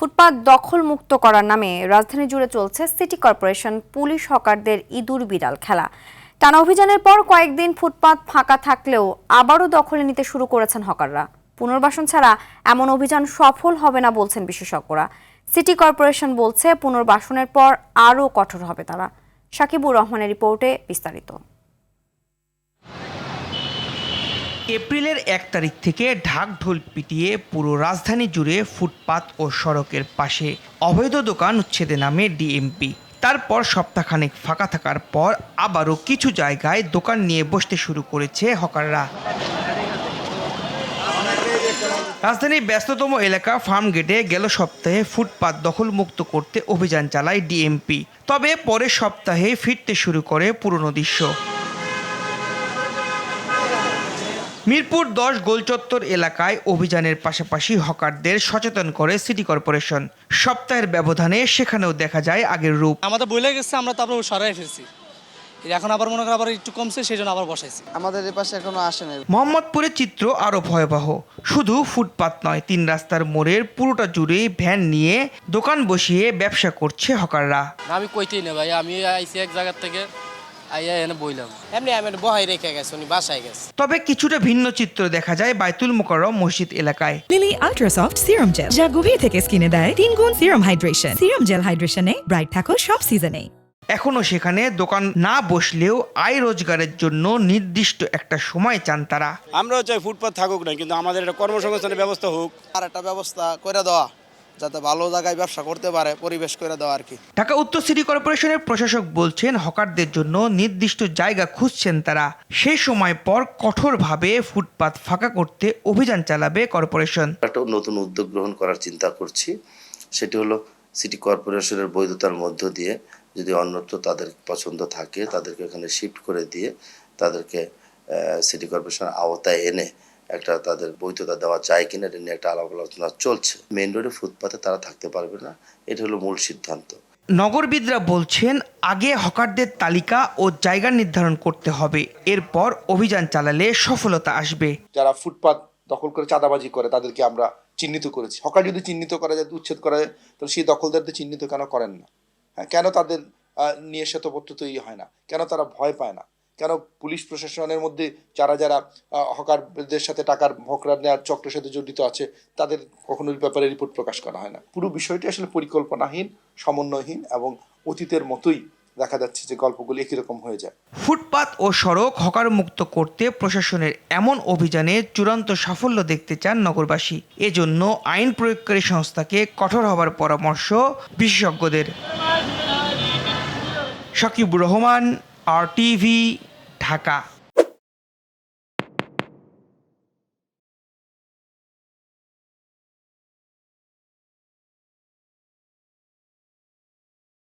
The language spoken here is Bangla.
ফুটপাত দখল মুক্ত করার নামে রাজধানী জুড়ে চলছে সিটি কর্পোরেশন পুলিশ হকারদের ইঁদুর বিড়াল খেলা। টানা অভিযানের পর কয়েকদিন ফুটপাত ফাঁকা থাকলেও আবারও দখলে নিতে শুরু করেছেন হকাররা। পুনর্বাসন ছাড়া এমন অভিযান সফল হবে না বলছেন বিশেষজ্ঞরা। সিটি কর্পোরেশন বলছে পুনর্বাসনের পর আরও কঠোর হবে তারা। সাকিবুর রহমানের রিপোর্টে বিস্তারিত। এপ্রিলের 1 তারিখ থেকে ঢাকঢোল পিটিয়ে পুরো রাজধানী জুড়ে ফুটপাত ও সড়কের পাশে অবৈধ দোকান উচ্ছেদে নামে ডিএমপি। তারপর সপ্তাহখানেক ফাঁকা থাকার পর আবারও কিছু জায়গায় দোকান নিয়ে বসতে শুরু করেছে হকাররা। রাজধানীর ব্যস্ততম এলাকা ফার্মগেটে গেল সপ্তাহে ফুটপাত দখল মুক্ত করতে অভিযান চালায় ডিএমপি। তবে পরের সপ্তাহে ফিরতে শুরু করে পুরনো দৃশ্য। মিরপুর 10 গোলচত্বর এলাকায় অভিযানের পাশাপাশি হকারদের সচেতন করে সিটি কর্পোরেশন। সপ্তাহের ব্যবধানে সেখানেও দেখা যায় আগের রূপ। আমাদের বইলে গেছে, আমরা তারপর সরাই ফেলছি। এখন আবার মনে করেন আবার একটু কমছে, সেই জন্য আবার বসাইছি। আমাদের এই পাশে এখনো আসে নাই। মোহাম্মদপুরের চিত্র আরো ভয়াবহ। শুধু ফুটপাত নয়, 3 রাস্তার মোড়ের পুরোটা জুড়ে ভ্যান নিয়ে দোকান বসিয়ে ব্যবসা করছে হকাররা। আমি কইতেই না ভাই, আমি আইছি এক জায়গা থেকে আইয়া এনে বইলাম। এমনি আমি বহাই রেখে গেছে, উনি বাসায় গেছে। তবে কিছুটা ভিন্ন চিত্র দেখা যায় বাইতুল মোকাররম মসজিদ এলাকায়। লিলি আল্ট্রাসফট সিরাম জেল, যা গভীর থেকে স্কিনে দেয় 3 গুণ সিরাম হাইড্রেশন। সিরাম জেল হাইড্রেশনে ব্রাইট থাকো সব সিজনে। এখনো সেখানে দোকান না বসলেও আয় রোজগারের জন্য নির্দিষ্ট একটা সময় চান তারা। আমরাও চাই ফুটপাত থাকুক না, কিন্তু আমাদের একটা কর্মসংস্থানের ব্যবস্থা হোক। আর একটা ব্যবস্থা করে দেওয়া, যাতে ভালো জায়গায় ব্যবসা করতে পারে, পরিবেশ করে দেওয়া আর কি। ঢাকা উত্তর সিটি কর্পোরেশনের প্রশাসক বলছেন হকারদের জন্য নির্দিষ্ট জায়গা খুঁজছেন তারা। সেই সময় পর কঠোরভাবে ফুটপাত ফাঁকা করতে অভিযান চালাবে কর্পোরেশন। একটা নতুন উদ্যোগ গ্রহণ করার চিন্তা করছি, সেটি হলো সিটি কর্পোরেশনের বৈধতার মধ্য দিয়ে যদি অন্যত্র তাদের পছন্দ থাকে তাদেরকে এখানে শিফট করে দিয়ে তাদেরকে সিটি কর্পোরেশনের আওতায় এনে একটা তাদের বৈধতা দেওয়া যায় কিনা এটা নিয়ে একটা আলাপ আলোচনা চলছে। মেইন রোডে ফুটপাতে তারা থাকতে পারবে না, এটা হলো মূল সিদ্ধান্ত। নগরবিদরা বলছেন আগে হকারদের তালিকা ও জায়গা নির্ধারণ করতে হবে, এরপর অভিযান চালালে সফলতা আসবে। যারা ফুটপাত দখল করে চাঁদাবাজি করে তাদেরকে আমরা চিহ্নিত করেছি। হকার যদি চিহ্নিত করা যায়, উচ্ছেদ করা যায়, তাহলে সেই দখলদারদের চিহ্নিত কেন করেন না? হ্যাঁ, কেন তাদের নিয়ে শ্বেতপত্র তৈরি হয় না? কেন তারা ভয় পায় না? কেন পুলিশ প্রশাসনের মধ্যে যারা হকারদের সাথে টাকার ভোকরা নেওয়ার চক্রের সাথে জড়িত আছে তাদের কখনো ব্যাপারে রিপোর্ট প্রকাশ করা হয় না? পুরো বিষয়টি আসলে পরিকল্পনাহীন, সমন্বয়হীন এবং অতীতের মতোই দেখা যাচ্ছে যে গল্পগুলো একই রকম হয়ে যায়। ফুটপাত ও সড়ক হকার মুক্ত করতে প্রশাসনের এমন অভিযানে চূড়ান্ত সাফল্য দেখতে চান নগরবাসী। এজন্য আইন প্রয়োগকারী সংস্থাকে কঠোর হবার পরামর্শ বিশেষজ্ঞদের। সাকিবুর রহমান, RTV, ঢাকা।